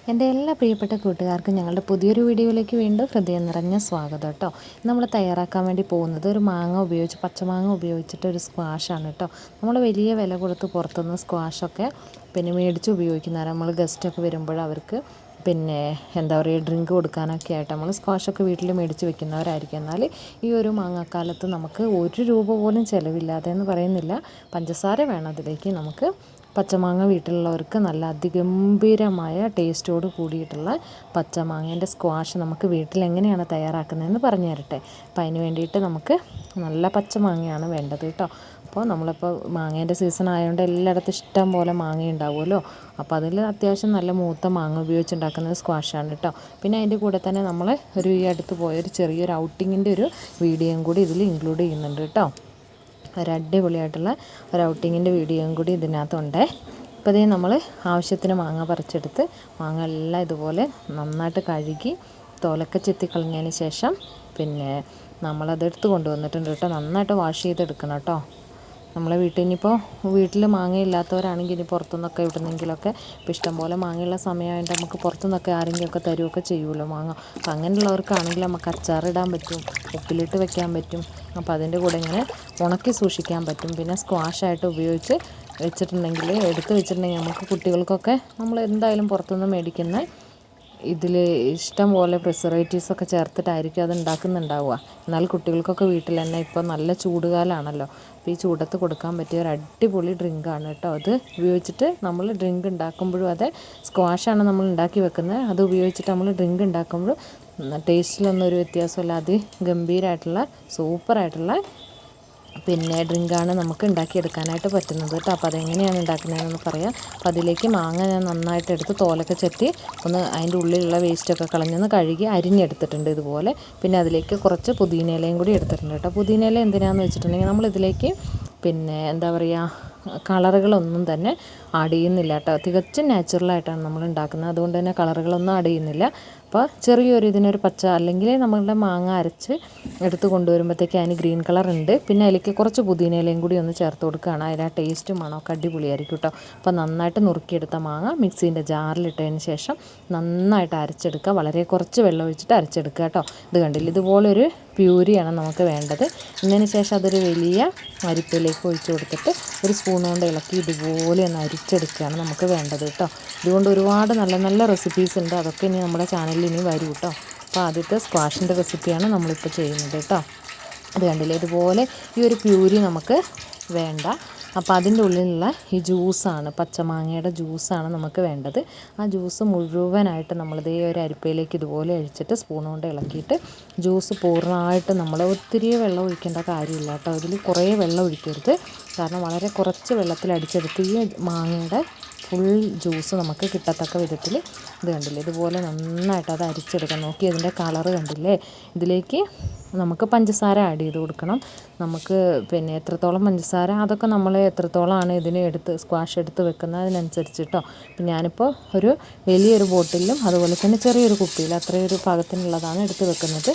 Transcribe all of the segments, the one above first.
എൻ്റെ എല്ലാ പ്രിയപ്പെട്ട കൂട്ടുകാർക്കും ഞങ്ങളുടെ പുതിയൊരു വീഡിയോയിലേക്ക് വീണ്ടും ഹൃദയം നിറഞ്ഞ സ്വാഗതം കേട്ടോ. നമ്മൾ തയ്യാറാക്കാൻ വേണ്ടി പോകുന്നത് ഒരു പച്ചമാങ്ങ ഉപയോഗിച്ചിട്ട് ഒരു സ്ക്വാഷാണ് കേട്ടോ. നമ്മൾ വലിയ വില കൊടുത്ത് പുറത്തുനിന്ന് സ്ക്വാഷൊക്കെ മേടിച്ച് ഉപയോഗിക്കുന്നവരാണ്. നമ്മൾ ഗസ്റ്റൊക്കെ വരുമ്പോൾ അവർക്ക് ഡ്രിങ്ക് കൊടുക്കാനൊക്കെ ആയിട്ട് നമ്മൾ സ്ക്വാഷൊക്കെ വീട്ടിൽ മേടിച്ച് വെക്കുന്നവരായിരിക്കും. എന്നാൽ ഈ ഒരു മാങ്ങാക്കാലത്ത് നമുക്ക് 1 രൂപ പോലും ചിലവില്ലാതെ എന്ന് പറയുന്നില്ല, പഞ്ചസാര വേണം അതിലേക്ക്. നമുക്ക് പച്ചമാങ്ങ വീട്ടിലുള്ളവർക്ക് നല്ല അതിഗംഭീരമായ ടേസ്റ്റോട് കൂടിയിട്ടുള്ള പച്ചമാങ്ങേൻ്റെ സ്ക്വാഷ് നമുക്ക് വീട്ടിൽ എങ്ങനെയാണ് തയ്യാറാക്കുന്നതെന്ന് പറഞ്ഞു തരട്ടെ. അപ്പോൾ അതിന് വേണ്ടിയിട്ട് നമുക്ക് നല്ല പച്ചമാങ്ങയാണ് വേണ്ടത് കേട്ടോ. അപ്പോൾ നമ്മളിപ്പോൾ മാങ്ങേൻ്റെ സീസൺ ആയതുകൊണ്ട് എല്ലായിടത്തും ഇഷ്ടം പോലെ മാങ്ങ ഉണ്ടാവുമല്ലോ. അപ്പോൾ അതിൽ അത്യാവശ്യം നല്ല മൂത്ത മാങ്ങ ഉപയോഗിച്ചുണ്ടാക്കുന്നത് സ്ക്വാഷാണ് കേട്ടോ. പിന്നെ അതിൻ്റെ കൂടെ തന്നെ നമ്മൾ ഈ അടുത്ത് പോയൊരു ചെറിയൊരു ഔട്ടിങ്ങിൻ്റെ ഒരു വീഡിയോയും കൂടി ഇതിൽ ഇൻക്ലൂഡ് ചെയ്യുന്നുണ്ട് കേട്ടോ. അടിപൊളിയായിട്ടുള്ള ഒരു ഔട്ടിങ്ങിൻ്റെ വീഡിയോയും കൂടി ഇതിനകത്തുണ്ട്. അപ്പോൾ ഇതേ നമ്മൾ ആവശ്യത്തിന് മാങ്ങ പറിച്ചെടുത്ത് മാങ്ങ എല്ലാം ഇതുപോലെ നന്നായിട്ട് കഴുകി തോലൊക്കെ ചെത്തിക്കളഞ്ഞതിന് ശേഷം നമ്മളതെടുത്ത് കൊണ്ടുവന്നിട്ടുണ്ട് കേട്ടോ. നന്നായിട്ട് വാഷ് ചെയ്തെടുക്കണം കേട്ടോ. നമ്മളെ വീട്ടിൽ മാങ്ങയില്ലാത്തവരാണെങ്കിൽ ഇനി പുറത്തുനിന്നൊക്കെ എവിടുന്നെങ്കിലൊക്കെ ഇപ്പോൾ ഇഷ്ടംപോലെ മാങ്ങയുള്ള സമയമായിട്ട് നമുക്ക് പുറത്തുനിന്നൊക്കെ ആരെങ്കിലുമൊക്കെ തരുമൊക്കെ ചെയ്യുമല്ലോ മാങ്ങ. അപ്പോൾ അങ്ങനെയുള്ളവർക്കാണെങ്കിൽ നമുക്ക് അച്ചാറിടാൻ പറ്റും, ഉപ്പിലിട്ട് വെക്കാൻ പറ്റും. അപ്പോൾ അതിൻ്റെ കൂടെ ഇങ്ങനെ ഉണക്കി സൂക്ഷിക്കാൻ പറ്റും. പിന്നെ സ്ക്വാഷായിട്ട് എടുത്ത് വെച്ചിട്ടുണ്ടെങ്കിൽ നമുക്ക് കുട്ടികൾക്കൊക്കെ നമ്മൾ എന്തായാലും പുറത്തുനിന്ന് മേടിക്കുന്ന ഇതിൽ ഇഷ്ടം പോലെ പ്രിസർവേറ്റീവ്സൊക്കെ ചേർത്തിട്ടായിരിക്കും അത് ഉണ്ടാക്കുന്നുണ്ടാവുക. എന്നാൽ കുട്ടികൾക്കൊക്കെ വീട്ടിൽ തന്നെ ഇപ്പോൾ നല്ല ചൂടുകാലമാണല്ലോ. അപ്പോൾ ഈ ചൂടത്ത് കൊടുക്കാൻ പറ്റിയ ഒരു അടിപൊളി ഡ്രിങ്കാണ് കേട്ടോ. അത് ഉപയോഗിച്ചിട്ട് നമ്മൾ ഡ്രിങ്ക് ഉണ്ടാക്കുമ്പോഴും സ്ക്വാഷാണ് നമ്മൾ ഉണ്ടാക്കി വെക്കുന്നത്. അത് ഉപയോഗിച്ചിട്ട് നമ്മൾ ഡ്രിങ്ക് ഉണ്ടാക്കുമ്പോൾ ടേസ്റ്റിലൊന്നും ഒരു വ്യത്യാസമില്ല. ഗംഭീരമായിട്ടുള്ള സൂപ്പറായിട്ടുള്ള ഡ്രിങ്കാണ് നമുക്ക് ഉണ്ടാക്കിയെടുക്കാനായിട്ട് പറ്റുന്നത് കേട്ടോ. അപ്പോൾ അതെങ്ങനെയാണ് ഉണ്ടാക്കുന്നതെന്ന് പറയാം. അപ്പോൾ അതിലേക്ക് മാങ്ങ ഞാൻ നന്നായിട്ട് എടുത്ത് തോലൊക്കെ ചെത്തി അതിൻ്റെ ഉള്ളിലുള്ള വേസ്റ്റൊക്കെ കളഞ്ഞൊന്ന് കഴുകി അരിഞ്ഞെടുത്തിട്ടുണ്ട് ഇതുപോലെ. പിന്നെ അതിലേക്ക് കുറച്ച് പുതിനയിലയും കൂടി എടുത്തിട്ടുണ്ട് കേട്ടോ. പുതിനയില എന്തിനാണെന്ന് വെച്ചിട്ടുണ്ടെങ്കിൽ നമ്മളിതിലേക്ക് കളറുകളൊന്നും തന്നെ ആഡ് ചെയ്യുന്നില്ല കേട്ടോ. തികച്ചും നാച്ചുറലായിട്ടാണ് നമ്മൾ ഉണ്ടാക്കുന്നത്. അതുകൊണ്ട് തന്നെ കളറുകളൊന്നും ആഡ് ചെയ്യുന്നില്ല. അപ്പോൾ ഇതിനൊരു പച്ച, അല്ലെങ്കിൽ നമ്മളുടെ മാങ്ങ അരച്ച് എടുത്ത് കൊണ്ടുവരുമ്പോഴത്തേക്ക് അതിന് ഗ്രീൻ കളർ ഉണ്ട്. പിന്നെ അതിലേക്ക് കുറച്ച് പുതിനയിലയും കൂടി ഒന്ന് ചേർത്ത് കൊടുക്കുകയാണ്. അതിന് ആ ടേസ്റ്റും മണമൊക്കെ അടിപൊളിയായിരിക്കും കേട്ടോ. അപ്പോൾ നന്നായിട്ട് നുറുക്കിയെടുത്ത മാങ്ങ മിക്സീൻ്റെ ജാറിലിട്ടതിന് ശേഷം നന്നായിട്ട് അരച്ചെടുക്കുക. വളരെ കുറച്ച് വെള്ളം ഒഴിച്ചിട്ട് അരച്ചെടുക്കുക കേട്ടോ. ഇത് കണ്ടില്ല, ഇതുപോലൊരു പ്യൂരിയാണ് നമുക്ക് വേണ്ടത്. ഇതിന് ശേഷം അതൊരു വലിയ അരിപ്പയിലേക്ക് ഒഴിച്ച് കൊടുത്തിട്ട് ഒരു സ്പൂൺ കൊണ്ട് ഇളക്കി ഇതുപോലെ ഒന്ന് അരിച്ചെടുക്കുകയാണ് നമുക്ക് വേണ്ടത് കേട്ടോ. ഇതുകൊണ്ട് ഒരുപാട് നല്ല നല്ല റെസിപ്പീസ് ഉണ്ട്. അതൊക്കെ ഇനി നമ്മുടെ ചാനലിൽ ഇനി വരും കേട്ടോ. അപ്പോൾ ആദ്യത്തെ സ്ക്വാഷിൻ്റെ റെസിപ്പിയാണ് നമ്മളിപ്പോൾ ചെയ്യുന്നത് കേട്ടോ. അത് കണ്ടില്ലേ, ഇതുപോലെ ഈ ഒരു പ്യൂരി നമുക്ക് വേണ്ട. അപ്പോൾ അതിൻ്റെ ഉള്ളിലുള്ള ഈ ജ്യൂസാണ്, പച്ചമാങ്ങയുടെ ജ്യൂസാണ് നമുക്ക് വേണ്ടത്. ആ ജ്യൂസ് മുഴുവനായിട്ട് നമ്മളിതേ ഒരു അരിപ്പയിലേക്ക് ഇതുപോലെ ഒഴിച്ചിട്ട് സ്പൂൺ കൊണ്ട് ഇളക്കിയിട്ട് ജ്യൂസ് പൂർണ്ണമായിട്ട് നമ്മൾ ഒത്തിരി വെള്ളം ഒഴിക്കേണ്ട കാര്യമില്ല കേട്ടോ. ഇതിൽ കുറേ വെള്ളം ഒഴിക്കരുത്. കാരണം വളരെ കുറച്ച് വെള്ളത്തിൽ അടിച്ചെടുത്ത് ഈ മാങ്ങയുടെ ഫുൾ ജ്യൂസ് നമുക്ക് കിട്ടത്തക്ക വിധത്തിൽ ഇത് കണ്ടില്ലേ, ഇതുപോലെ നന്നായിട്ട് അത് അരിച്ചെടുക്കാം. നോക്കി അതിൻ്റെ കളറ് കണ്ടില്ലേ. ഇതിലേക്ക് നമുക്ക് പഞ്ചസാര ആഡ് ചെയ്ത് കൊടുക്കണം. നമുക്ക് എത്രത്തോളം പഞ്ചസാര, അതൊക്കെ നമ്മൾ എത്രത്തോളമാണ് സ്ക്വാഷ് എടുത്ത് വെക്കുന്നത് അതിനനുസരിച്ച് കേട്ടോ. അപ്പം ഞാനിപ്പോൾ ഒരു വലിയൊരു ബോട്ടിലും അതുപോലെ തന്നെ ചെറിയൊരു കുപ്പിയിൽ അത്രയൊരു പാകത്തിനുള്ളതാണ് എടുത്ത് വെക്കുന്നത്.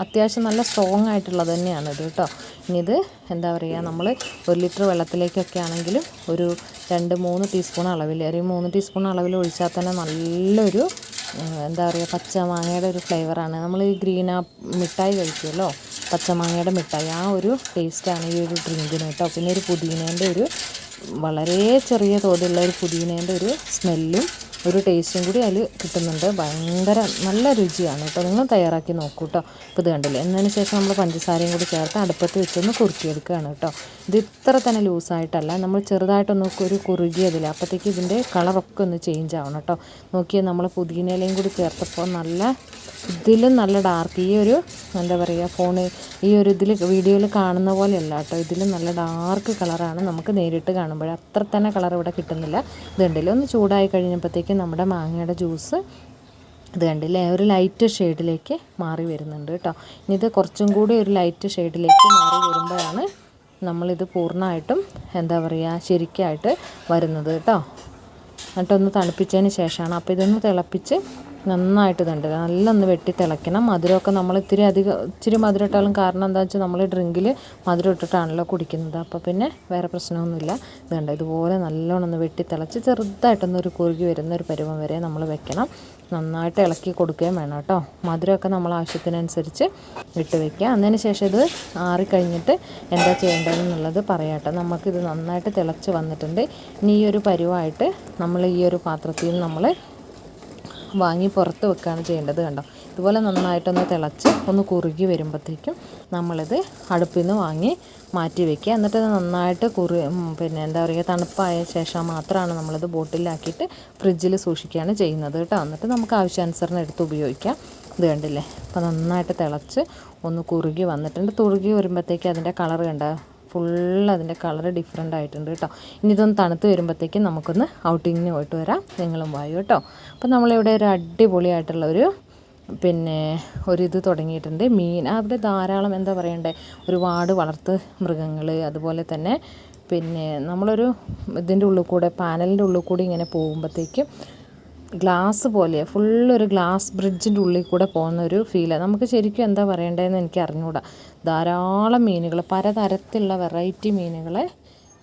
അത്യാവശ്യം നല്ല സ്ട്രോങ് ആയിട്ടുള്ളത് തന്നെയാണ് ഇത് കേട്ടോ. ഇനി ഇത് നമ്മൾ 1 ലിറ്റർ വെള്ളത്തിലേക്കൊക്കെ ആണെങ്കിലും ഒരു 2-3 ടീസ്പൂൺ അളവിൽ, അല്ലെങ്കിൽ 3 ടീസ്പൂൺ അളവിൽ ഒഴിച്ചാൽ തന്നെ നല്ലൊരു പച്ചമാങ്ങയുടെ ഒരു ഫ്ലേവറാണ്. നമ്മൾ ഈ മിഠായി കഴിക്കുമല്ലോ, പച്ചമാങ്ങയുടെ മിഠായി, ആ ഒരു ടേസ്റ്റാണ് ഈ ഒരു ഡ്രിങ്കിന് കേട്ടോ. പിന്നെ ഒരു പുതിനേൻ്റെ വളരെ ചെറിയ തോതിലുള്ള ഒരു പുതിനേൻ്റെ ഒരു സ്മെല്ലും ഒരു ടേസ്റ്റും കൂടി അതിൽ കിട്ടുന്നുണ്ട്. ഭയങ്കര നല്ല രുചിയാണ് കേട്ടോ. നിങ്ങൾ തയ്യാറാക്കി നോക്കൂ കേട്ടോ. ഇപ്പോൾ ഇത് കണ്ടില്ലേ. എന്നതിന് ശേഷം നമ്മൾ പഞ്ചസാരയും കൂടി ചേർത്ത് അടുപ്പത്ത് വെച്ചൊന്ന് കുറുക്കിയെടുക്കുകയാണ് കേട്ടോ. ഇത് ഇത്ര തന്നെ ലൂസായിട്ടല്ല, നമ്മൾ ചെറുതായിട്ടൊന്ന് കുറുകിയതില്ല. അപ്പോഴത്തേക്ക് ഇതിൻ്റെ കളറൊക്കെ ഒന്ന് ചേഞ്ച് ആവണം കേട്ടോ. നോക്കിയാൽ നമ്മൾ പുതിനയിലയും കൂടി ചേർത്തപ്പോൾ ഇതിലും നല്ല ഡാർക്ക്, ഈ ഒരു വീഡിയോയിൽ കാണുന്ന പോലെയല്ല കേട്ടോ. ഇതിലും നല്ല ഡാർക്ക് കളറാണ് നമുക്ക് നേരിട്ട് കാണുമ്പോൾ. അത്ര തന്നെ കളർ ഇവിടെ കിട്ടുന്നില്ല. ഇത് കണ്ടില്ലേ, ഒന്ന് ചൂടായി കഴിഞ്ഞപ്പോഴത്തേക്കും നമ്മുടെ മാങ്ങയുടെ ജ്യൂസ് ഇത് കണ്ടില്ലേ ഒരു ലൈറ്റ് ഷെയ്ഡിലേക്ക് മാറി വരുന്നുണ്ട് കേട്ടോ. ഇനി ഇത് കുറച്ചും കൂടി ഒരു ലൈറ്റ് ഷെയ്ഡിലേക്ക് മാറി വരുമ്പോഴാണ് നമ്മളിത് പൂർണ്ണമായിട്ടും ശരിക്കായിട്ട് വരുന്നത് കേട്ടോ. എന്നിട്ടൊന്ന് തണുപ്പിച്ചതിന് ശേഷമാണ്. അപ്പോൾ ഇതൊന്ന് തിളപ്പിച്ച് നന്നായിട്ട് ഇതുണ്ട് നല്ലൊന്ന് വെട്ടി തിളയ്ക്കണം. മധുരമൊക്കെ നമ്മൾ ഇച്ചിരി മധുരം ഇട്ടാലും കാരണം എന്താ വെച്ചാൽ നമ്മൾ ഡ്രിങ്കിൽ മധുരം ഇട്ടിട്ടാണല്ലോ കുടിക്കുന്നത്. അപ്പോൾ പിന്നെ വേറെ പ്രശ്നമൊന്നുമില്ല. ഇതുണ്ട് ഇതുപോലെ നല്ലോണം ഒന്ന് വെട്ടി തിളച്ച് ചെറുതായിട്ടൊന്നൊരു കുറുകി വരുന്ന ഒരു പരുവം വരെ നമ്മൾ വെക്കണം. നന്നായിട്ട് ഇളക്കി കൊടുക്കുകയും വേണം കേട്ടോ. മധുരമൊക്കെ നമ്മൾ ആവശ്യത്തിനനുസരിച്ച് ഇട്ട് വയ്ക്കുക. അതിന് ശേഷം ഇത് ആറിക്കഴിഞ്ഞിട്ട് എന്താ ചെയ്യേണ്ടതെന്നുള്ളത് പറയാം കേട്ടോ. നമുക്കിത് നന്നായിട്ട് തിളച്ച് വന്നിട്ടുണ്ട്. ഇനി ഈ ഒരു പരുവമായിട്ട് നമ്മൾ ഈ ഒരു പാത്രത്തിൽ നിന്ന് നമ്മൾ വാങ്ങി പുറത്ത് വെക്കുകയാണ് ചെയ്യേണ്ടത്. കണ്ടോ ഇതുപോലെ നന്നായിട്ടൊന്ന് തിളച്ച് ഒന്ന് കുറുകി വരുമ്പോഴത്തേക്കും നമ്മളിത് അടുപ്പിൽ നിന്ന് വാങ്ങി മാറ്റി വയ്ക്കുക. എന്നിട്ട് നന്നായിട്ട് പിന്നെ എന്താ പറയുക തണുപ്പായ ശേഷം മാത്രമാണ് നമ്മളിത് ബോട്ടിലാക്കിയിട്ട് ഫ്രിഡ്ജിൽ സൂക്ഷിക്കുകയാണ് ചെയ്യുന്നത് കേട്ടോ. എന്നിട്ട് നമുക്ക് ആവശ്യാനുസരണം എടുത്ത് ഉപയോഗിക്കാം. ഇത് കണ്ടില്ലേ അപ്പോൾ നന്നായിട്ട് തിളച്ച് ഒന്ന് കുറുകി വന്നിട്ടുണ്ട്. കുറുകി വരുമ്പോഴത്തേക്ക് അതിൻ്റെ കളർ കണ്ട ഫുള്ള് അതിൻ്റെ കളർ ഡിഫറെൻ്റ് ആയിട്ടുണ്ട് കേട്ടോ. ഇനി ഇതൊന്ന് തണുത്ത് വരുമ്പോഴത്തേക്കും നമുക്കൊന്ന് ഔട്ടിങ്ങിന് പോയിട്ട് വരാം. നിങ്ങളും വായു കേട്ടോ. അപ്പോൾ നമ്മളിവിടെ ഒരു അടിപൊളിയായിട്ടുള്ള പിന്നെ ഒരിത് തുടങ്ങിയിട്ടുണ്ട്. മീൻ അവിടെ ധാരാളം എന്താ പറയണ്ടേ ഒരുപാട് വളർത്ത് മൃഗങ്ങൾ, അതുപോലെ തന്നെ പിന്നെ നമ്മളൊരു ഇതിൻ്റെ ഉള്ളിൽ കൂടെ പാനലിൻ്റെ ഉള്ളിൽ കൂടി ഇങ്ങനെ പോകുമ്പോഴത്തേക്കും ഗ്ലാസ് പോലെ ഫുള്ളൊരു ഗ്ലാസ് ബ്രിഡ്ജിൻ്റെ ഉള്ളിൽ കൂടെ പോകുന്ന ഒരു ഫീലാണ്. നമുക്ക് ശരിക്കും എന്താ പറയേണ്ടതെന്ന് എനിക്ക് അറിഞ്ഞുകൂടാ. ധാരാളം മീനുകൾ, പലതരത്തിലുള്ള വെറൈറ്റി മീനുകളെ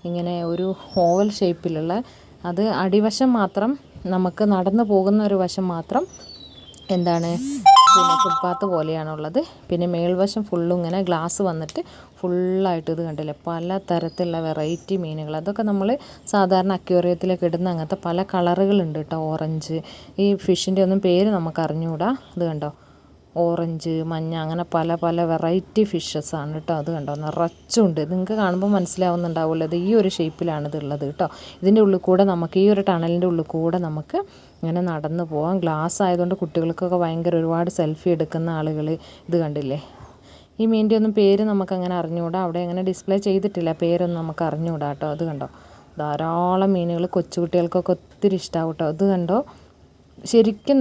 ഇങ്ങനെ ഒരു ഓവൽ ഷേപ്പിലുള്ള, അത് അടിവശം മാത്രം നമുക്ക് നടന്നു പോകുന്ന ഒരു വശം മാത്രം എന്താണ് പിന്നെ ഫുട്പാത്ത് പോലെയാണുള്ളത്. പിന്നെ മേൽവശം ഫുള്ളും ഇങ്ങനെ ഗ്ലാസ് വന്നിട്ട് ഫുള്ളായിട്ട് ഇത് കണ്ടില്ലേ പല തരത്തിലുള്ള വെറൈറ്റി മീനുകൾ. അതൊക്കെ നമ്മൾ സാധാരണ അക്വേറിയത്തിലൊക്കെ ഇടുന്ന അങ്ങനത്തെ പല കളറുകളുണ്ട് കേട്ടോ. ഓറഞ്ച്, ഈ ഫിഷിൻ്റെ ഒന്നും പേര് നമുക്ക് അറിഞ്ഞുകൂടാ. ഇത് കണ്ടോ ഓറഞ്ച്, മഞ്ഞ, അങ്ങനെ പല പല വെറൈറ്റി ഫിഷസാണ് കേട്ടോ. അത് കണ്ടോ നിറച്ചുണ്ട്. നിങ്ങൾക്ക് കാണുമ്പോൾ മനസ്സിലാവുന്നുണ്ടാവുമല്ലോ ഇത് ഈ ഒരു ഷേപ്പിലാണ് ഇതുള്ളത് കേട്ടോ. ഇതിൻ്റെ ഉള്ളിൽ കൂടെ നമുക്ക് ഈ ഒരു ടണലിൻ്റെ ഉള്ളിൽ കൂടെ നമുക്ക് ഇങ്ങനെ നടന്നു പോകാം. ഗ്ലാസ് ആയതുകൊണ്ട് കുട്ടികൾക്കൊക്കെ ഭയങ്കര ഒരുപാട് സെൽഫി എടുക്കുന്ന ആളുകൾ. ഇത് കണ്ടില്ലേ ഈ മീനിൻ്റെ ഒന്നും പേര് നമുക്കങ്ങനെ അറിഞ്ഞുകൂടാ. അവിടെ അങ്ങനെ ഡിസ്പ്ലേ ചെയ്തിട്ടില്ല, പേരൊന്നും നമുക്ക് അറിഞ്ഞുകൂടാ കേട്ടോ. അത് കണ്ടോ ധാരാളം മീനുകൾ കൊച്ചുകുട്ടികൾക്കൊക്കെ ഒത്തിരി ഇഷ്ടമാവും കേട്ടോ. ഇത് കണ്ടോ ശരിക്കും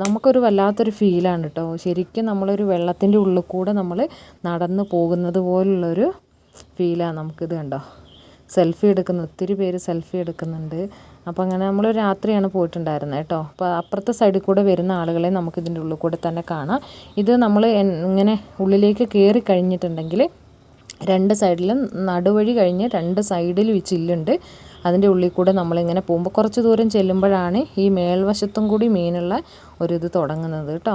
നമുക്കൊരു വല്ലാത്തൊരു ഫീലാണ് കേട്ടോ. ശരിക്കും നമ്മളൊരു വെള്ളത്തിൻ്റെ ഉള്ളിൽ കൂടെ നമ്മൾ നടന്നു പോകുന്നത് പോലുള്ളൊരു ഫീലാണ് നമുക്കിത് കണ്ടോ. സെൽഫി ഒത്തിരി പേര് സെൽഫി എടുക്കുന്നുണ്ട്. അപ്പോൾ അങ്ങനെ നമ്മൾ രാത്രിയാണ് പോയിട്ടുണ്ടായിരുന്നത് കേട്ടോ. അപ്പോൾ അപ്പുറത്തെ സൈഡിൽ കൂടെ വരുന്ന ആളുകളെ നമുക്കിതിൻ്റെ ഉള്ളിൽ കൂടെ തന്നെ കാണാം. ഇത് നമ്മൾ ഇങ്ങനെ ഉള്ളിലേക്ക് കയറി കഴിഞ്ഞിട്ടുണ്ടെങ്കിൽ രണ്ട് സൈഡിലും നടുവഴി കഴിഞ്ഞ് രണ്ട് സൈഡിലും ഈ ചില്ലുണ്ട്. അതിൻ്റെ ഉള്ളിൽ കൂടെ നമ്മളിങ്ങനെ പോകുമ്പോൾ കുറച്ച് ദൂരം ചെല്ലുമ്പോഴാണ് ഈ മേൽവശത്തും കൂടി മീനുള്ള ഒരിത് തുടങ്ങുന്നത് കേട്ടോ.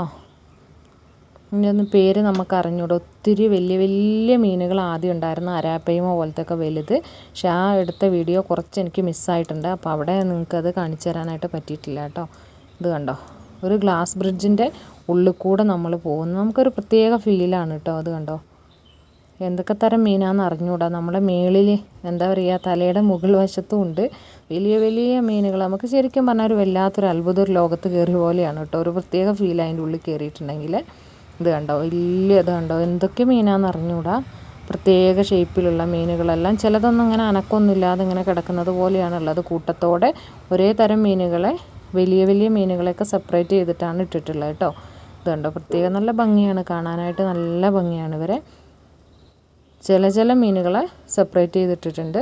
ഇതിൻ്റെയൊന്നും പേര് നമുക്ക് അറിഞ്ഞൂടാ. ഒത്തിരി വലിയ വലിയ മീനുകൾ ആദ്യം ഉണ്ടായിരുന്നു, അരാപ്പയ്മ പോലത്തെ ഒക്കെ വലുത്. പക്ഷെ ആ എടുത്ത വീഡിയോ കുറച്ച് എനിക്ക് മിസ്സായിട്ടുണ്ട്. അപ്പോൾ അവിടെ നിങ്ങൾക്കത് കാണിച്ചു തരാനായിട്ട് പറ്റിയിട്ടില്ല കേട്ടോ. ഇത് കണ്ടോ ഒരു ഗ്ലാസ് ബ്രിഡ്ജിൻ്റെ ഉള്ളിൽ കൂടെ നമ്മൾ പോകുന്നു. നമുക്കൊരു പ്രത്യേക ഫീലാണ് കേട്ടോ. അത് കണ്ടോ എന്തൊക്കെ തരം മീനാണെന്ന് അറിഞ്ഞുകൂടാ. നമ്മുടെ മേളിൽ എന്താ പറയുക തലയുടെ മുകൾ വശത്തും ഉണ്ട് വലിയ വലിയ മീനുകൾ. നമുക്ക് ശരിക്കും പറഞ്ഞാൽ ഒരു വല്ലാത്തൊരു അത്ഭുത ഒരു ലോകത്ത് കയറിയ പോലെയാണ് കേട്ടോ. ഒരു പ്രത്യേക ഫീൽ അതിൻ്റെ ഉള്ളിൽ കയറിയിട്ടുണ്ടെങ്കിൽ. ഇത് കണ്ടോ വലിയ ഇത് കണ്ടോ എന്തൊക്കെ മീനാണെന്ന് അറിഞ്ഞുകൂടാ. പ്രത്യേക ഷേപ്പിലുള്ള മീനുകളെല്ലാം ചിലതൊന്നും ഇങ്ങനെ അനക്കൊന്നുമില്ലാതെ ഇങ്ങനെ കിടക്കുന്നത് പോലെയാണുള്ളത്. കൂട്ടത്തോടെ ഒരേ തരം മീനുകളെ വലിയ വലിയ മീനുകളെയൊക്കെ സെപ്പറേറ്റ് ചെയ്തിട്ടാണ് ഇട്ടിട്ടുള്ളത് കേട്ടോ. ഇത് കണ്ടോ പ്രത്യേകം നല്ല ഭംഗിയാണ് കാണാനായിട്ട്, നല്ല ഭംഗിയാണ്. ഇവരെ ചില മീനുകളെ സെപ്പറേറ്റ് ചെയ്തിട്ടിട്ടുണ്ട്.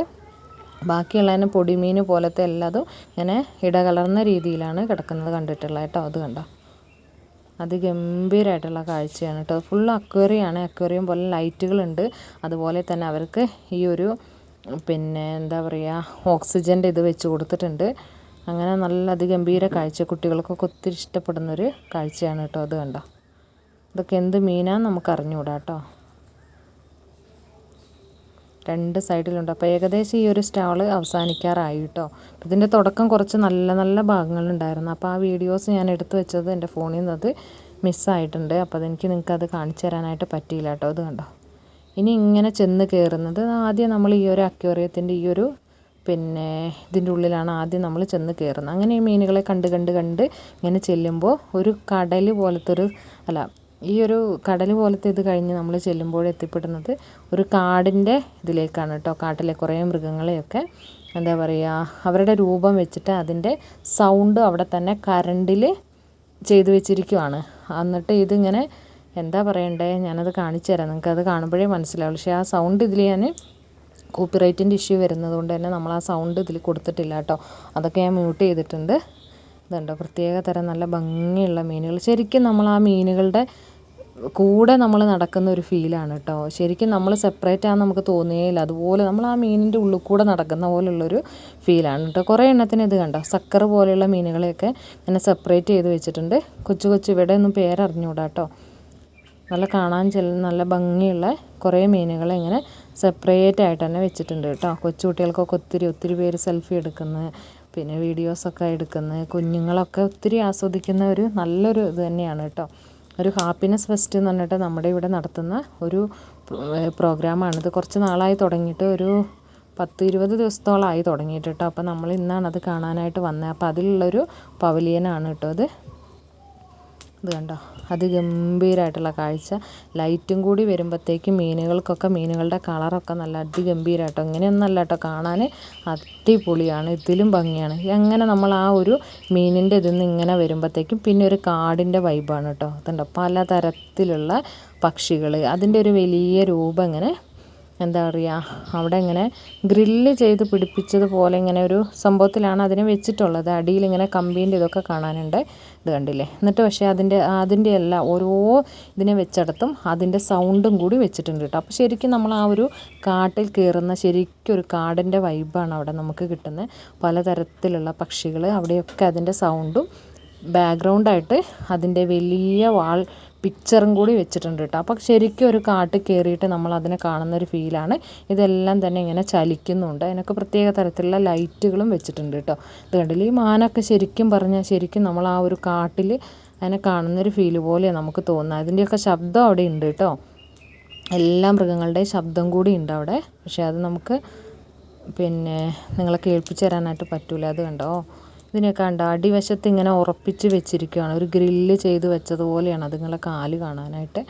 ബാക്കിയുള്ളതിന് പൊടിമീൻ പോലത്തെ എല്ലാതും ഇങ്ങനെ ഇടകലർന്ന രീതിയിലാണ് കിടക്കുന്നത് കണ്ടിട്ടുള്ളത് കേട്ടോ. അത് കണ്ടോ അതിഗംഭീരമായിട്ടുള്ള കാഴ്ചയാണ് കേട്ടോ. ഫുൾ അക്വേറിയമാണ്. അക്വേറിയം പോലെ ലൈറ്റുകളുണ്ട്. അതുപോലെ തന്നെ അവർക്ക് ഈ ഒരു പിന്നെ എന്താ പറയുക ഓക്സിജൻ്റെ ഇത് വെച്ച് കൊടുത്തിട്ടുണ്ട്. അങ്ങനെ നല്ല അതിഗംഭീര കാഴ്ച, കുട്ടികൾക്കൊക്കെ ഒത്തിരി ഇഷ്ടപ്പെടുന്നൊരു കാഴ്ചയാണ് കേട്ടോ. അത് കണ്ടോ ഇതൊക്കെ എന്ത് മീനാന്ന് നമുക്ക് അറിഞ്ഞുകൂടാ കേട്ടോ. രണ്ട് സൈഡിലുണ്ട്. അപ്പോൾ ഏകദേശം ഈ ഒരു സ്റ്റാൾ അവസാനിക്കാറായി കേട്ടോ. ഇതിൻ്റെ തുടക്കം കുറച്ച് നല്ല നല്ല ഭാഗങ്ങളുണ്ടായിരുന്നു. അപ്പോൾ ആ വീഡിയോസ് ഞാൻ എടുത്തു വെച്ചത് എൻ്റെ ഫോണിൽ നിന്ന് അത് മിസ്സായിട്ടുണ്ട്. അപ്പോൾ അതെനിക്ക് നിങ്ങൾക്കത് കാണിച്ചു തരാനായിട്ട് പറ്റിയില്ല കേട്ടോ. ഇത് കണ്ടോ ഇനി ഇങ്ങനെ ചെന്ന് കയറുന്നത് ആദ്യം നമ്മൾ ഈ ഒരു അക്വേറിയത്തിൻ്റെ ഈ ഒരു പിന്നെ ഇതിൻ്റെ ഉള്ളിലാണ് ആദ്യം നമ്മൾ ചെന്ന് കയറുന്നത്. അങ്ങനെ ഈ മീനുകളെ കണ്ട് ഇങ്ങനെ ചെല്ലുമ്പോൾ ഒരു കടൽ പോലത്തെ ഈ ഒരു കടൽ പോലത്തെ ഇത് കഴിഞ്ഞ് നമ്മൾ ചെല്ലുമ്പോൾ എത്തിപ്പെടുന്നത് ഒരു കാടിൻ്റെ ഇതിലേക്കാണ് കേട്ടോ. കാട്ടിലെ കുറേ മൃഗങ്ങളെയൊക്കെ എന്താ പറയുക അവരുടെ രൂപം വെച്ചിട്ട് അതിൻ്റെ സൗണ്ട് അവിടെ തന്നെ കറണ്ടിൽ ചെയ്തു വെച്ചിരിക്കുവാണ്. എന്നിട്ട് ഇതിങ്ങനെ എന്താ പറയണ്ടേ ഞാനത് കാണിച്ചു തരാം, നിങ്ങൾക്കത് കാണുമ്പോഴേ മനസ്സിലാവുള്ളൂ. പക്ഷേ ആ സൗണ്ട് ഇതിൽ ഞാൻ കോപ്പിറൈറ്റിൻ്റെ ഇഷ്യൂ വരുന്നത് കൊണ്ട് തന്നെ നമ്മൾ ആ സൗണ്ട് ഇതിൽ കൊടുത്തിട്ടില്ല കേട്ടോ. അതൊക്കെ ഞാൻ മ്യൂട്ട് ചെയ്തിട്ടുണ്ട്. ഇതുണ്ടോ, പ്രത്യേക തരം നല്ല ഭംഗിയുള്ള മീനുകൾ. ശരിക്കും നമ്മൾ ആ മീനുകളുടെ കൂടെ നമ്മൾ നടക്കുന്ന ഒരു ഫീലാണ് കേട്ടോ. ശരിക്കും നമ്മൾ സെപ്പറേറ്റ് ആണെന്ന് നമുക്ക് തോന്നുകയില്ല. അതുപോലെ നമ്മൾ ആ മീനിൻ്റെ ഉള്ളിൽ കൂടെ നടക്കുന്ന പോലുള്ളൊരു ഫീലാണ് കേട്ടോ. കുറേ എണ്ണത്തിന് ഇത് കണ്ടോ, സക്കർ പോലെയുള്ള മീനുകളെയൊക്കെ ഇങ്ങനെ സെപ്പറേറ്റ് ചെയ്ത് വെച്ചിട്ടുണ്ട്. കൊച്ചു കൊച്ചു, ഇവിടെ ഒന്നും പേരറിഞ്ഞൂടാ കേട്ടോ. നല്ല കാണാൻ നല്ല ഭംഗിയുള്ള കുറേ മീനുകളെ ഇങ്ങനെ സെപ്പറേറ്റ് ആയിട്ട് തന്നെ വെച്ചിട്ടുണ്ട് കേട്ടോ. കൊച്ചു കുട്ടികൾക്കൊക്കെ ഒത്തിരി പേര് സെൽഫി എടുക്കുന്നത്, പിന്നെ വീഡിയോസൊക്കെ എടുക്കുന്നത്, കുഞ്ഞുങ്ങളൊക്കെ ഒത്തിരി ആസ്വദിക്കുന്ന ഒരു നല്ലൊരു ഇത് തന്നെയാണ് കേട്ടോ. ഒരു ഹാപ്പിനെസ് ഫെസ്റ്റ് എന്ന് പറഞ്ഞിട്ട് നമ്മുടെ ഇവിടെ നടത്തുന്ന ഒരു പ്രോഗ്രാമാണിത്. കുറച്ച് നാളായി തുടങ്ങിയിട്ട്, ഒരു 10-20 ദിവസത്തോളമായി തുടങ്ങിയിട്ട് കേട്ടോ. അപ്പോൾ നമ്മൾ ഇന്നാണ് അത് കാണാനായിട്ട് വന്നത്. അപ്പോൾ അതിലുള്ളൊരു പവലിയനാണ് കേട്ടോ ഇത് കണ്ടോ, അതിഗംഭീരമായിട്ടുള്ള കാഴ്ച. ലൈറ്റും കൂടി വരുമ്പോഴത്തേക്കും മീനുകളുടെ കളറൊക്കെ നല്ല അതിഗംഭീരമായിട്ടോ. ഇങ്ങനെയൊന്നല്ല കേട്ടോ, കാണാൻ അടിപൊളിയാണ്, ഇതിലും ഭംഗിയാണ്. അങ്ങനെ നമ്മൾ ആ ഒരു മീനിൻ്റെ ഇതിൽ നിന്ന് ഇങ്ങനെ വരുമ്പോഴത്തേക്കും പിന്നെ ഒരു കാടിൻ്റെ വൈബാണ് കേട്ടോ. അതുണ്ടോ, പലതരത്തിലുള്ള പക്ഷികൾ, അതിൻ്റെ ഒരു വലിയ രൂപം ഇങ്ങനെ എന്താ പറയുക, അവിടെ ഇങ്ങനെ ഗ്രില്ല് ചെയ്ത് പിടിപ്പിച്ചതുപോലെ ഇങ്ങനെ ഒരു സംഭവത്തിലാണ് അതിനെ വെച്ചിട്ടുള്ളത്. അടിയിൽ ഇങ്ങനെ കമ്പീൻ്റെ ഇതൊക്കെ കാണാനുണ്ട്. ഇത് കണ്ടില്ലേ. എന്നിട്ട് പക്ഷേ അതിൻ്റെ എല്ലാ ഓരോ ഇതിനെ വെച്ചിടത്തും അതിൻ്റെ സൗണ്ടും കൂടി വെച്ചിട്ടുണ്ട് കേട്ടോ. അപ്പോൾ ശരിക്കും നമ്മൾ ആ ഒരു കാട്ടിൽ കയറുന്ന ശരിക്കും ഒരു കാടിൻ്റെ വൈബാണ് അവിടെ നമുക്ക് കിട്ടുന്നത്. പലതരത്തിലുള്ള പക്ഷികൾ, അവിടെയൊക്കെ അതിൻ്റെ സൗണ്ടും ബാക്ക്ഗ്രൗണ്ടായിട്ട് അതിൻ്റെ വലിയ പിക്ചറും കൂടി വെച്ചിട്ടുണ്ട് കേട്ടോ. അപ്പോൾ ശരിക്കും ഒരു കാട്ടിൽ കയറിയിട്ട് നമ്മൾ അതിനെ കാണുന്നൊരു ഫീലാണ്. ഇതെല്ലാം തന്നെ ഇങ്ങനെ ചലിക്കുന്നുണ്ട്. അതിനൊക്കെ പ്രത്യേക തരത്തിലുള്ള ലൈറ്റുകളും വെച്ചിട്ടുണ്ട് കേട്ടോ. ഇത് കണ്ടില്ലേ, ഈ മാനൊക്കെ ശരിക്കും പറഞ്ഞാൽ ശരിക്കും നമ്മൾ ആ ഒരു കാട്ടിൽ അതിനെ കാണുന്നൊരു ഫീല് പോലെയാണ് നമുക്ക് തോന്നുന്നത്. അതിൻ്റെയൊക്കെ ശബ്ദം അവിടെ ഉണ്ട് കേട്ടോ. എല്ലാ മൃഗങ്ങളുടെയും ശബ്ദം കൂടി ഉണ്ട് അവിടെ. പക്ഷേ അത് നമുക്ക് പിന്നെ നിങ്ങളെ കേൾപ്പിച്ച് തരാനായിട്ട് പറ്റില്ല. അത് കണ്ടോ, ഇതിനൊക്കെ കണ്ടോ, അടിവശത്ത് ഇങ്ങനെ ഉറപ്പിച്ച് വെച്ചിരിക്കുകയാണ്. ഒരു ഗ്രില്ല് ചെയ്ത് വെച്ചതുപോലെയാണ് അതുങ്ങളെ കാല് കാണാനായിട്ട്.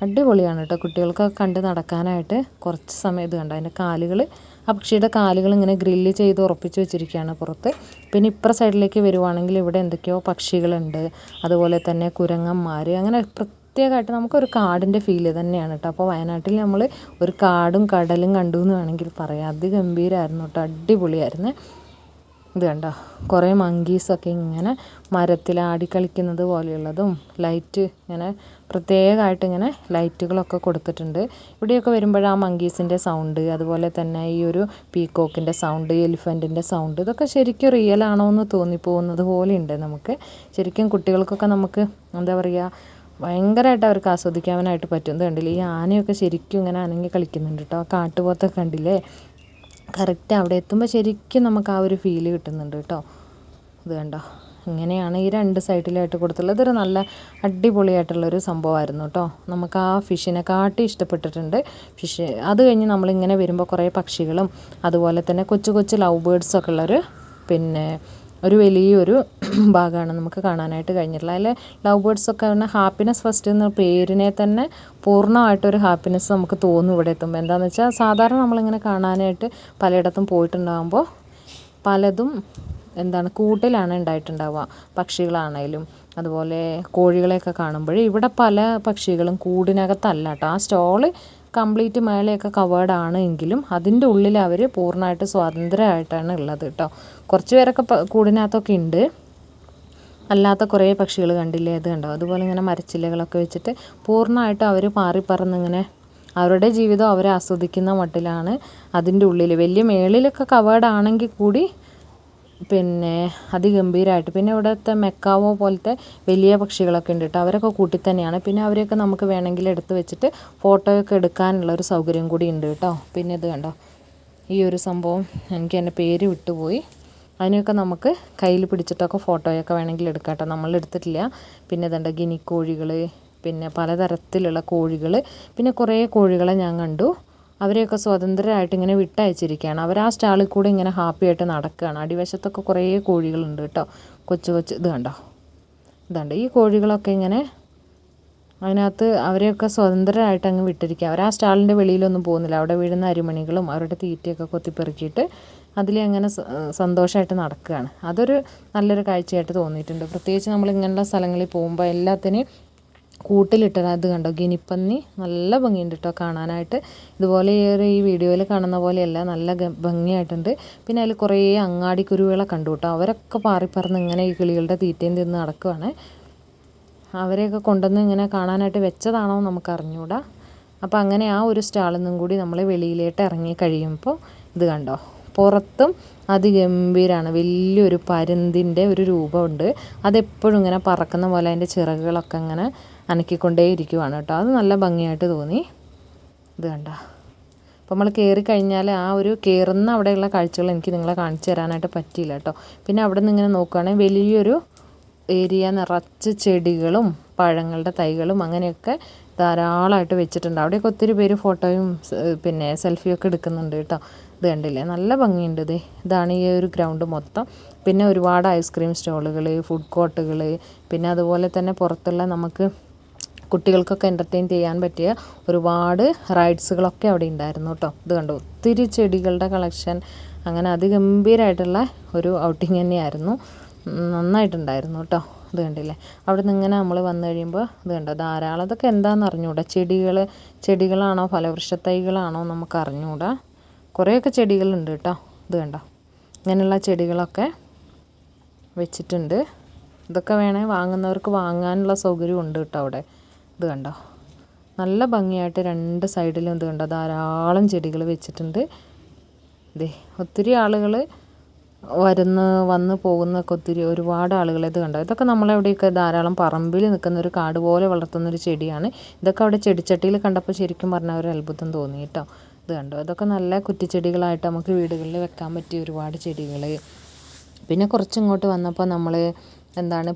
അടിപൊളിയാണ് കേട്ടോ. കുട്ടികൾക്കൊക്കെ കണ്ട് നടക്കാനായിട്ട് കുറച്ച് സമയം. ഇത് കണ്ടോ, അതിൻ്റെ കാലുകൾ, ആ പക്ഷിയുടെ കാലുകൾ ഇങ്ങനെ ഗ്രില്ല് ചെയ്ത് ഉറപ്പിച്ച് വെച്ചിരിക്കുകയാണ് പുറത്ത്. പിന്നെ ഇപ്പുറ സൈഡിലേക്ക് വരുവാണെങ്കിൽ ഇവിടെ എന്തൊക്കെയോ പക്ഷികളുണ്ട്, അതുപോലെ തന്നെ കുരങ്ങന്മാർ, അങ്ങനെ പ്രത്യേകമായിട്ട് നമുക്കൊരു കാടിൻ്റെ ഫീല് തന്നെയാണ് കേട്ടോ. അപ്പോൾ വയനാട്ടിൽ നമ്മൾ ഒരു കാടും കടലും കണ്ടു എന്ന് വേണമെങ്കിൽ പറയാം. അതിഗംഭീരമായിരുന്നു കേട്ടോ, അടിപൊളിയായിരുന്നു. ഇത് കണ്ടോ, കുറേ മങ്കീസൊക്കെ ഇങ്ങനെ മരത്തിൽ ആടിക്കളിക്കുന്നത് പോലെയുള്ളതും, ലൈറ്റ് ഇങ്ങനെ പ്രത്യേകമായിട്ട് ഇങ്ങനെ ലൈറ്റുകളൊക്കെ കൊടുത്തിട്ടുണ്ട്. ഇവിടെയൊക്കെ വരുമ്പോൾ ആ മങ്കീസിൻ്റെ സൗണ്ട്, അതുപോലെ തന്നെ ഈ ഒരു പീക്കോക്കിൻ്റെ സൗണ്ട്, എലിഫൻറ്റിൻ്റെ സൗണ്ട്, ഇതൊക്കെ ശരിക്കും റിയൽ ആണോ എന്ന് തോന്നിപ്പോകുന്നത് പോലെ ഉണ്ട് നമുക്ക്. ശരിക്കും കുട്ടികൾക്കൊക്കെ നമുക്ക് എന്താ പറയുക, ഭയങ്കരമായിട്ട് അവർക്ക് ആസ്വദിക്കാനായിട്ട് പറ്റും. ഇത് കണ്ടില്ലേ, ഈ ആനയൊക്കെ ശരിക്കും ഇങ്ങനെ അനങ്ങി കളിക്കുന്നുണ്ട് കേട്ടോ. കാട്ടുപോത്തൊക്കെ കണ്ടില്ലേ, കറക്റ്റ് അവിടെ എത്തുമ്പോൾ ശരിക്കും നമുക്ക് ആ ഒരു ഫീല് കിട്ടുന്നുണ്ട് കേട്ടോ. ഇത് കണ്ടോ, ഇങ്ങനെയാണ് ഈ രണ്ട് സൈഡിലായിട്ട് കൊടുത്തുള്ളത്. ഇതൊരു നല്ല അടിപൊളിയായിട്ടുള്ളൊരു സംഭവമായിരുന്നു കേട്ടോ. നമുക്ക് ആ ഫിഷിനെ കാട്ടി ഇഷ്ടപ്പെട്ടിട്ടുണ്ട് ഫിഷ്. അത് കഴിഞ്ഞ് നമ്മളിങ്ങനെ വരുമ്പോൾ കുറേ പക്ഷികളും അതുപോലെ തന്നെ കൊച്ചു കൊച്ചു ലവ് ബേർഡ്സൊക്കെ ഉള്ളൊരു പിന്നെ ഒരു വലിയൊരു ഭാഗമാണ് നമുക്ക് കാണാനായിട്ട് കഴിഞ്ഞിട്ടുള്ളത്. അതിൽ ലവ് ബേർഡ്സൊക്കെ പറഞ്ഞാൽ ഹാപ്പിനെസ് ഫസ്റ്റ് എന്ന പേരിനെ തന്നെ പൂർണ്ണമായിട്ടൊരു ഹാപ്പിനെസ് നമുക്ക് തോന്നും ഇവിടെ എത്തുമ്പോൾ. എന്താണെന്ന് വെച്ചാൽ സാധാരണ നമ്മളിങ്ങനെ കാണാനായിട്ട് പലയിടത്തും പോയിട്ടുണ്ടാകുമ്പോൾ പലതും കൂട്ടിലാണ് ഉണ്ടായിട്ടുണ്ടാവുക. പക്ഷികളാണേലും അതുപോലെ കോഴികളെയൊക്കെ കാണുമ്പോൾ ഇവിടെ പല പക്ഷികളും കൂടിനകത്തല്ല കേട്ടോ. ആ സ്റ്റോള് കംപ്ലീറ്റ് മേലെയൊക്കെ കവേർഡ് ആണ് എങ്കിലും അതിൻ്റെ ഉള്ളിൽ അവർ പൂർണ്ണമായിട്ട് സ്വതന്ത്രമായിട്ടാണ് ഉള്ളത് കേട്ടോ. കുറച്ച് പേരൊക്കെ കൂടിനകത്തൊക്കെ ഉണ്ട്, അല്ലാത്ത കുറേ പക്ഷികൾ കണ്ടില്ലേ, അത് കണ്ടോ. അതുപോലെ ഇങ്ങനെ മരച്ചില്ലകളൊക്കെ വെച്ചിട്ട് പൂർണ്ണമായിട്ട് അവർ പാറിപ്പറന്നിങ്ങനെ അവരുടെ ജീവിതം അവരെ ആസ്വദിക്കുന്ന മട്ടിലാണ് അതിൻ്റെ ഉള്ളിൽ. വലിയ മേളിലൊക്കെ കവേർഡ് ആണെങ്കിൽ കൂടി പിന്നെ അതിഗംഭീരമായിട്ട്. പിന്നെ ഇവിടുത്തെ മെക്കാവോ പോലത്തെ വലിയ പക്ഷികളൊക്കെ ഉണ്ട് കേട്ടോ. അവരൊക്കെ കൂട്ടി തന്നെയാണ്. പിന്നെ അവരെയൊക്കെ നമുക്ക് വേണമെങ്കിൽ എടുത്ത് വെച്ചിട്ട് ഫോട്ടോയൊക്കെ എടുക്കാനുള്ളൊരു സൗകര്യം കൂടി ഉണ്ട് കേട്ടോ. പിന്നെ ഇത് കണ്ടോ, ഈ ഒരു സംഭവം എനിക്ക് എൻ്റെ പേര് വിട്ടുപോയി. അതിനെയൊക്കെ നമുക്ക് കയ്യിൽ പിടിച്ചിട്ടൊക്കെ ഫോട്ടോയൊക്കെ വേണമെങ്കിൽ എടുക്കാം കേട്ടോ. നമ്മൾ എടുത്തിട്ടില്ല. പിന്നെ ഇതുണ്ട് ഗിനിക്കോഴികൾ, പിന്നെ പലതരത്തിലുള്ള കോഴികൾ, പിന്നെ കുറേ കോഴികളെ ഞാൻ കണ്ടു. അവരെയൊക്കെ സ്വതന്ത്രരായിട്ട് ഇങ്ങനെ വിട്ടയച്ചിരിക്കുകയാണ്. അവർ ആ സ്റ്റാളിൽ കൂടെ ഇങ്ങനെ ഹാപ്പി ആയിട്ട് നടക്കുകയാണ്. അടിവശത്തൊക്കെ കുറേ കോഴികളുണ്ട് കേട്ടോ, കൊച്ചു കൊച്ചു. ഇത് കണ്ടോ, ഇതുണ്ട് ഈ കോഴികളൊക്കെ ഇങ്ങനെ അതിനകത്ത് അവരെയൊക്കെ സ്വതന്ത്രരായിട്ട് അങ്ങ് വിട്ടിരിക്കുക. അവർ ആ സ്റ്റാളിൻ്റെ വെളിയിലൊന്നും പോകുന്നില്ല. അവിടെ വീഴുന്ന അരിമണികളും അവരുടെ തീറ്റയൊക്കെ കൊത്തിപ്പെറുക്കിയിട്ട് അതിൽ അങ്ങനെ സന്തോഷമായിട്ട് നടക്കുകയാണ്. അതൊരു നല്ലൊരു കാഴ്ചയായിട്ട് തോന്നിയിട്ടുണ്ട്. പ്രത്യേകിച്ച് നമ്മൾ ഇങ്ങനെയുള്ള സ്ഥലങ്ങളിൽ പോകുമ്പോൾ എല്ലാത്തിനെയും കൂട്ടിലിട്ടത്. അത് കണ്ടോ ഗിനിപ്പന്നി, നല്ല ഭംഗിയുണ്ട് കേട്ടോ കാണാനായിട്ട്. ഇതുപോലെ ഈ വീഡിയോയിൽ കാണുന്ന പോലെയല്ല, നല്ല ഭംഗിയായിട്ടുണ്ട്. പിന്നെ അതിൽ കുറേ അങ്ങാടിക്കുരുവികളെ കണ്ടു കേട്ടോ. അവരൊക്കെ പാറിപ്പറന്ന് ഇങ്ങനെ ഈ കിളികളുടെ തീറ്റയും തിന്ന് നടക്കുവാണ്. അവരെയൊക്കെ കൊണ്ടുവന്ന് ഇങ്ങനെ കാണാനായിട്ട് വെച്ചതാണോ നമുക്ക് അറിഞ്ഞൂടാ. അപ്പോൾ അങ്ങനെ ആ ഒരു സ്റ്റാളിൽ നിന്നും കൂടി നമ്മൾ വെളിയിലേക്ക് ഇറങ്ങി കഴിയുമ്പോൾ ഇത് കണ്ടോ, പുറത്തും അതിഗംഭീരമാണ്. വലിയൊരു പരുന്തിൻ്റെ ഒരു രൂപമുണ്ട്. അതെപ്പോഴും ഇങ്ങനെ പറക്കുന്ന പോലെ അതിൻ്റെ ചിറകുകളൊക്കെ ഇങ്ങനെ അനക്കിക്കൊണ്ടേ ഇരിക്കുവാണ് കേട്ടോ. അത് നല്ല ഭംഗിയായിട്ട് തോന്നി. ഇത് കണ്ടോ. അപ്പോൾ നമ്മൾ കയറി കഴിഞ്ഞാൽ ആ ഒരു കയറുന്ന അവിടെയുള്ള കാഴ്ചകൾ എനിക്ക് നിങ്ങളെ കാണിച്ചു തരാനായിട്ട് പറ്റിയില്ല കേട്ടോ. പിന്നെ അവിടെ നിന്ന് ഇങ്ങനെ നോക്കുകയാണെങ്കിൽ വലിയൊരു ഏരിയ നിറച്ച് ചെടികളും പഴങ്ങളുടെ തൈകളും അങ്ങനെയൊക്കെ ധാരാളമായിട്ട് വെച്ചിട്ടുണ്ട്. അവിടെയൊക്കെ ഒത്തിരി പേര് ഫോട്ടോയും പിന്നെ സെൽഫിയൊക്കെ എടുക്കുന്നുണ്ട് കേട്ടോ. ഇത് കണ്ടില്ലേ, നല്ല ഭംഗിയുണ്ട്. ഇതാണ് ഈ ഒരു ഗ്രൗണ്ട് മൊത്തം. പിന്നെ ഒരുപാട് ഐസ്ക്രീം സ്റ്റോളുകൾ, ഫുഡ് കോർട്ടുകൾ, പിന്നെ അതുപോലെ തന്നെ പുറത്തുള്ള നമുക്ക് കുട്ടികൾക്കൊക്കെ എൻ്റർടൈൻ ചെയ്യാൻ പറ്റിയ ഒരുപാട് റൈഡ്സുകളൊക്കെ അവിടെ ഉണ്ടായിരുന്നു കേട്ടോ. ഇത് കണ്ടോ, ഒത്തിരി ചെടികളുടെ കളക്ഷൻ. അങ്ങനെ അതിഗംഭീരമായിട്ടുള്ള ഒരു ഔട്ടിങ് തന്നെയായിരുന്നു. നന്നായിട്ടുണ്ടായിരുന്നു കേട്ടോ. ഇത് കണ്ടില്ലേ, അവിടെ നിന്ന് ഇങ്ങനെ നമ്മൾ വന്നു കഴിയുമ്പോൾ ഇത് കണ്ടോ, ധാരാളം. ഇതൊക്കെ എന്താണെന്ന് അറിഞ്ഞുകൂടാ. ചെടികളാണോ ഫലവൃക്ഷത്തൈകളാണോ നമുക്ക് അറിഞ്ഞുകൂടാ. കുറേയൊക്കെ ചെടികളുണ്ട് കേട്ടോ. ഇത് കണ്ടോ, ഇങ്ങനെയുള്ള ചെടികളൊക്കെ വെച്ചിട്ടുണ്ട്. ഇതൊക്കെ വേണേൽ വാങ്ങുന്നവർക്ക് വാങ്ങാനുള്ള സൗകര്യം ഉണ്ട് കേട്ടോ അവിടെ. ഇത് കണ്ടോ, നല്ല ഭംഗിയായിട്ട് രണ്ട് സൈഡിലും ഇത് കണ്ടോ ധാരാളം ചെടികൾ വെച്ചിട്ടുണ്ട്. ഒത്തിരി ആളുകൾ വന്ന് പോകുന്നൊക്കെ ഒരുപാട് ആളുകൾ. ഇത് കണ്ടോ, ഇതൊക്കെ നമ്മളെവിടെയൊക്കെ ധാരാളം പറമ്പിൽ നിൽക്കുന്ന ഒരു കാട് പോലെ വളർത്തുന്നൊരു ചെടിയാണ്. ഇതൊക്കെ അവിടെ ചെടിച്ചട്ടിയിൽ കണ്ടപ്പോൾ ശരിക്കും പറഞ്ഞാൽ ഒരു അത്ഭുതം തോന്നി കേട്ടോ. ഇത് കണ്ടോ, ഇതൊക്കെ നല്ല കുറ്റിച്ചെടികളായിട്ട് നമുക്ക് വീടുകളിൽ വെക്കാൻ പറ്റിയ ഒരുപാട് ചെടികൾ. പിന്നെ കുറച്ചിങ്ങോട്ട് വന്നപ്പോൾ നമ്മൾ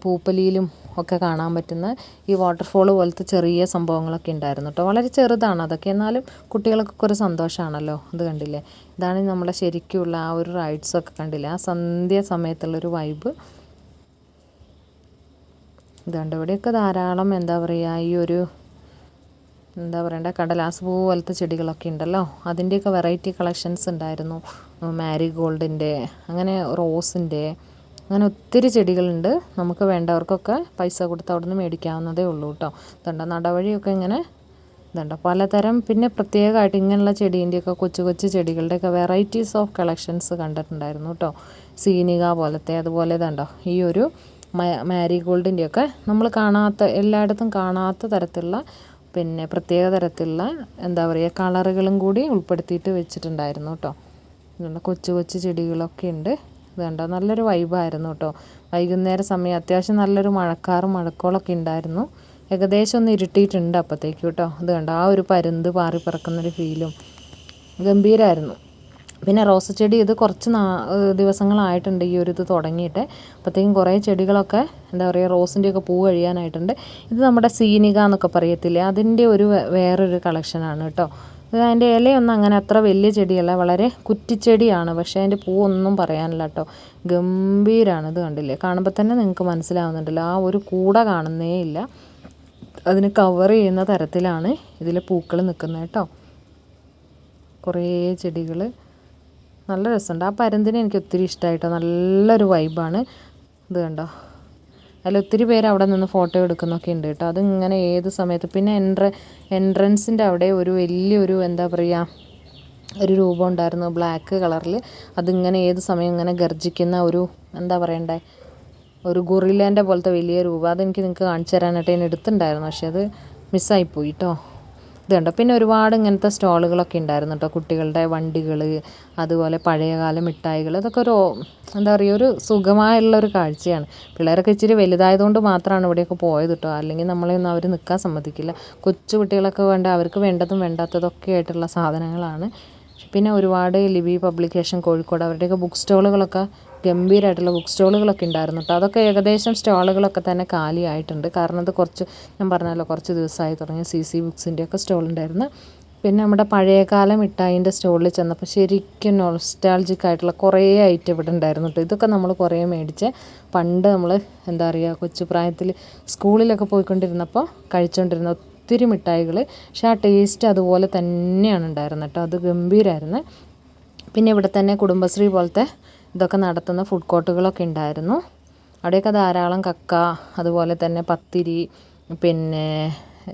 പൂപ്പലിയിലും ഒക്കെ കാണാൻ പറ്റുന്ന ഈ വാട്ടർഫോൾ പോലത്തെ ചെറിയ സംഭവങ്ങളൊക്കെ ഉണ്ടായിരുന്നു കേട്ടോ. വളരെ ചെറുതാണ് അതൊക്കെ, എന്നാലും കുട്ടികൾക്കൊക്കെ ഒരു സന്തോഷമാണല്ലോ. ഇത് കണ്ടില്ലേ, ഇതാണ് നമ്മുടെ ശരിക്കുള്ള ആ ഒരു റൈഡ്സൊക്കെ കണ്ടില്ലേ, ആ സന്ധ്യ സമയത്തുള്ളൊരു വൈബ്. ഇതുണ്ട്, ഇവിടെയൊക്കെ ധാരാളം ഈ ഒരു കടലാസ് പൂ പോലത്തെ ചെടികളൊക്കെ ഉണ്ടല്ലോ, അതിൻ്റെയൊക്കെ വെറൈറ്റി കളക്ഷൻസ് ഉണ്ടായിരുന്നു. മാരിഗോൾഡിൻ്റെ, അങ്ങനെ റോസിൻ്റെ, അങ്ങനെ ഒത്തിരി ചെടികളുണ്ട്. നമുക്ക് വേണ്ടവർക്കൊക്കെ പൈസ കൊടുത്ത് അവിടെ നിന്ന് മേടിക്കാവുന്നതേ ഉള്ളൂ കേട്ടോ. ഇതുണ്ട്, നടവഴിയൊക്കെ ഇങ്ങനെ ഇതുണ്ട് പലതരം. പിന്നെ പ്രത്യേകമായിട്ട് ഇങ്ങനെയുള്ള ചെടീൻ്റെയൊക്കെ കൊച്ചു ചെടികളുടെയൊക്കെ വെറൈറ്റീസ് ഓഫ് കളക്ഷൻസ് കണ്ടിട്ടുണ്ടായിരുന്നു കേട്ടോ. സീനിക പോലത്തെ, അതുപോലെ ഇതുണ്ടോ ഈ ഒരു മാരിഗോൾഡിൻ്റെയൊക്കെ നമ്മൾ എല്ലായിടത്തും കാണാത്ത തരത്തിലുള്ള പിന്നെ പ്രത്യേക തരത്തിലുള്ള കളറുകളും കൂടി ഉൾപ്പെടുത്തിയിട്ട് വെച്ചിട്ടുണ്ടായിരുന്നു കേട്ടോ. ഇതുണ്ട്, കൊച്ചു ചെടികളൊക്കെ ഉണ്ട്. ഇത് കണ്ടോ, നല്ലൊരു വൈബായിരുന്നു കേട്ടോ. വൈകുന്നേര സമയം അത്യാവശ്യം നല്ലൊരു മഴക്കോളൊക്കെ ഉണ്ടായിരുന്നു. ഏകദേശം ഒന്ന് ഇരുട്ടിയിട്ടുണ്ട് അപ്പോഴത്തേക്ക് കേട്ടോ. ഇത് കണ്ടോ, ആ ഒരു പരുന്ത് പാറി പറക്കുന്നൊരു ഫീലും ഗംഭീരമായിരുന്നു. പിന്നെ റോസ് ചെടി ഇത് കുറച്ച് ദിവസങ്ങളായിട്ടുണ്ട് ഈ ഒരു ഇത് തുടങ്ങിയിട്ട്. അപ്പോഴത്തേക്കും കുറേ ചെടികളൊക്കെ റോസിൻ്റെയൊക്കെ പൂ കഴിയാനായിട്ടുണ്ട്. ഇത് നമ്മുടെ സീനിക എന്നൊക്കെ പറയത്തില്ലേ, അതിൻ്റെ ഒരു വേറൊരു കളക്ഷനാണ് കേട്ടോ. അതിൻ്റെ ഇലയൊന്നും അങ്ങനെ അത്ര വലിയ ചെടിയല്ല, വളരെ കുറ്റിച്ചെടിയാണ്. പക്ഷേ അതിൻ്റെ പൂവൊന്നും പറയാനില്ല കേട്ടോ. ഗംഭീരമാണ്. ഇത് കണ്ടില്ലേ, കാണുമ്പോൾ തന്നെ നിങ്ങൾക്ക് മനസ്സിലാവുന്നുണ്ടല്ലോ, ആ ഒരു കൂട കാണുന്നേ ഇല്ല. അതിന് കവർ ചെയ്യുന്ന തരത്തിലാണ് ഇതിൽ പൂക്കൾ നിൽക്കുന്നത് കേട്ടോ. കുറേ ചെടികൾ, നല്ല രസമുണ്ട്. ആ പരുന്തിനെ എനിക്ക് ഒത്തിരി ഇഷ്ടമായിട്ടോ, നല്ലൊരു വൈബാണ്. ഇത് കണ്ടോ, അതിലൊത്തിരി പേര് അവിടെ നിന്ന് ഫോട്ടോ എടുക്കുന്നൊക്കെ ഉണ്ട് കേട്ടോ. അതിങ്ങനെ ഏത് സമയത്ത്. പിന്നെ എൻട്രൻസിൻ്റെ അവിടെ ഒരു വലിയൊരു ഒരു രൂപം ഉണ്ടായിരുന്നു ബ്ലാക്ക് കളറിൽ. അതിങ്ങനെ ഏത് സമയം ഇങ്ങനെ ഗർജിക്കുന്ന ഒരു ഒരു ഗൊറില്ലേൻ്റെ പോലത്തെ വലിയ രൂപം. അതെനിക്ക് നിങ്ങൾക്ക് കാണിച്ചു തരാനായിട്ട് ഞാൻ എടുത്തിട്ടുണ്ടായിരുന്നു, പക്ഷേ അത് മിസ്സായിപ്പോയി കേട്ടോ. ഇത് കണ്ടോ, പിന്നെ ഒരുപാട് ഇങ്ങനത്തെ സ്റ്റോളുകളൊക്കെ ഉണ്ടായിരുന്നു കേട്ടോ. കുട്ടികളുടെ വണ്ടികൾ, അതുപോലെ പഴയകാല മിഠായികൾ, അതൊക്കെ ഒരു സുഖമായുള്ളൊരു കാഴ്ചയാണ്. പിള്ളേരൊക്കെ ഇച്ചിരി വലുതായതുകൊണ്ട് മാത്രമാണ് ഇവിടെയൊക്കെ പോയത് കേട്ടോ. അല്ലെങ്കിൽ നമ്മളെയൊന്നും അവർ നിൽക്കാൻ സമ്മതിക്കില്ല. കൊച്ചു കുട്ടികളൊക്കെ അവർക്ക് വേണ്ടതും വേണ്ടാത്തതൊക്കെ ആയിട്ടുള്ള സാധനങ്ങളാണ്. പിന്നെ ഒരുപാട് ലിവി പബ്ലിക്കേഷൻ കോഴിക്കോട്, അവരുടെയൊക്കെ ബുക്ക് സ്റ്റോളുകളൊക്കെ ഗംഭീരമായിട്ടുള്ള ബുക്ക് സ്റ്റോളുകളൊക്കെ ഉണ്ടായിരുന്നു കേട്ടോ. അതൊക്കെ ഏകദേശം സ്റ്റോളുകളൊക്കെ തന്നെ കാലിയായിട്ടുണ്ട്. കാരണം അത് ഞാൻ പറഞ്ഞല്ലോ, കുറച്ച് ദിവസമായി തുടങ്ങിയ CC ബുക്സിൻ്റെയൊക്കെ സ്റ്റോൾ ഉണ്ടായിരുന്നു. പിന്നെ നമ്മുടെ പഴയകാല മിഠായിൻ്റെ സ്റ്റോളിൽ ചെന്നപ്പോൾ ശരിക്കും നൊസ്റ്റാൾജിക് ആയിട്ടുള്ള കുറേ ഐറ്റം ഇവിടെ ഉണ്ടായിരുന്നു കേട്ടോ. ഇതൊക്കെ നമ്മൾ കുറേ മേടിച്ച് പണ്ട് നമ്മൾ കൊച്ചു പ്രായത്തിൽ സ്കൂളിലൊക്കെ പോയിക്കൊണ്ടിരുന്നപ്പോൾ കഴിച്ചുകൊണ്ടിരുന്ന ഒത്തിരി മിഠായികൾ. പക്ഷേ ആ ടേസ്റ്റ് അതുപോലെ തന്നെയാണ് ഉണ്ടായിരുന്നത് കേട്ടോ. അത് ഗംഭീരമായിരുന്നു. പിന്നെ ഇവിടെ തന്നെ കുടുംബശ്രീ പോലത്തെ ഇതൊക്കെ നടത്തുന്ന ഫുഡ് കോർട്ടുകളൊക്കെ ഉണ്ടായിരുന്നു. അവിടെയൊക്കെ ധാരാളം കക്ക, അതുപോലെ തന്നെ പത്തിരി, പിന്നെ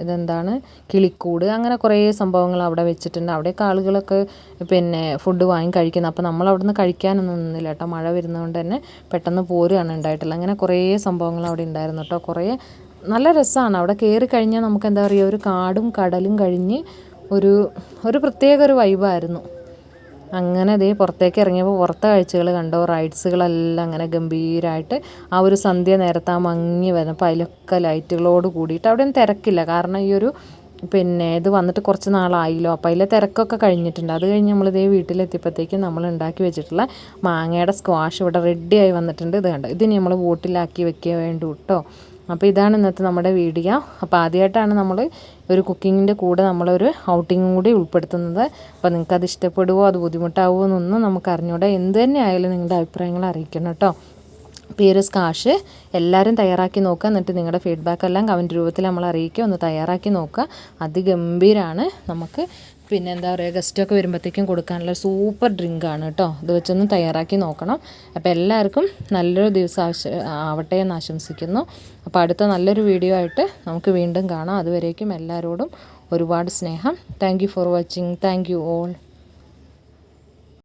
ഇതെന്താണ് കിളിക്കൂട്, അങ്ങനെ കുറേ സംഭവങ്ങൾ അവിടെ വെച്ചിട്ടുണ്ട്. അവിടെയൊക്കെ ആളുകളൊക്കെ പിന്നെ ഫുഡ് വാങ്ങി കഴിക്കുന്നത്. അപ്പോൾ നമ്മൾ അവിടെ നിന്ന് കഴിക്കാനൊന്നും നിന്നില്ല കേട്ടോ, മഴ വരുന്നതുകൊണ്ട് തന്നെ പെട്ടെന്ന് പോരുകയാണ് ഉണ്ടായിട്ടുള്ളത്. അങ്ങനെ കുറേ സംഭവങ്ങൾ അവിടെ ഉണ്ടായിരുന്നു കേട്ടോ. കുറേ നല്ല രസമാണ് അവിടെ കയറി കഴിഞ്ഞാൽ. നമുക്ക് എന്താ പറയുക, ഒരു കാടും കടലും കഴിഞ്ഞ് ഒരു പ്രത്യേക ഒരു വൈബായിരുന്നു. അങ്ങനെ അതേ പുറത്തേക്ക് ഇറങ്ങിയപ്പോൾ പുറത്തെ കാഴ്ചകൾ കണ്ടോ, റൈഡ്സുകളെല്ലാം അങ്ങനെ ഗംഭീരമായിട്ട് ആ ഒരു സന്ധ്യ നേരത്ത് ആ മങ്ങി വരുന്നപ്പോൾ അതിലൊക്കെ ലൈറ്റുകളോട് കൂടിയിട്ട് അവിടെയൊന്നും തിരക്കില്ല. കാരണം ഈ ഒരു പിന്നെ ഇത് വന്നിട്ട് കുറച്ച് നാളായില്ലോ, അപ്പോൾ അതിലെ തിരക്കൊക്കെ കഴിഞ്ഞിട്ടുണ്ട്. അത് കഴിഞ്ഞ് നമ്മളിതേ വീട്ടിലെത്തിയപ്പോഴത്തേക്കും നമ്മൾ ഉണ്ടാക്കി വെച്ചിട്ടുള്ള മാങ്ങയുടെ സ്ക്വാഷ് ഇവിടെ റെഡിയായി വന്നിട്ടുണ്ട്. ഇത് കണ്ടോ, ഇതിന് നമ്മൾ ബോട്ടിലാക്കി വെക്കുക വേണ്ടു കേട്ടോ. അപ്പോൾ ഇതാണ് ഇന്നത്തെ നമ്മുടെ വീഡിയോ. അപ്പോൾ ആദ്യമായിട്ടാണ് നമ്മൾ ഒരു കുക്കിങ്ങിൻ്റെ കൂടെ നമ്മളൊരു ഔട്ടിങ്ങും കൂടി ഉൾപ്പെടുത്തുന്നത്. അപ്പോൾ നിങ്ങൾക്കത് ഇഷ്ടപ്പെടുമോ, അത് ബുദ്ധിമുട്ടാവുമോ എന്നൊന്നും നമുക്ക് അറിഞ്ഞൂടാ. എന്ത് തന്നെ ആയാലും നിങ്ങളുടെ അഭിപ്രായങ്ങൾ അറിയിക്കണം കേട്ടോ. അപ്പോൾ ഈ ഒരു സ്ക്വാഷ് എല്ലാവരും തയ്യാറാക്കി നോക്കുക. എന്നിട്ട് നിങ്ങളുടെ ഫീഡ്ബാക്ക് എല്ലാം കമൻറ്റ് രൂപത്തിൽ നമ്മൾ അറിയിക്കുക. ഒന്ന് തയ്യാറാക്കി നോക്കുക. അതിഗംഭീരമാണ്. നമുക്ക് പിന്നെ എന്താ പറയുക, ഗസ്റ്റൊക്കെ വരുമ്പോഴത്തേക്കും കൊടുക്കാനുള്ള സൂപ്പർ ഡ്രിങ്കാണ് കേട്ടോ. ഇത് വെച്ചൊന്ന് തയ്യാറാക്കി നോക്കണം. അപ്പോൾ എല്ലാവർക്കും നല്ലൊരു ദിവസം ആവട്ടെ എന്ന് ആശംസിക്കുന്നു. അപ്പോൾ അടുത്ത നല്ലൊരു വീഡിയോ ആയിട്ട് നമുക്ക് വീണ്ടും കാണാം. അതുവരേക്കും എല്ലാവരോടും ഒരുപാട് സ്നേഹം. Thank you for watching. Thank you all.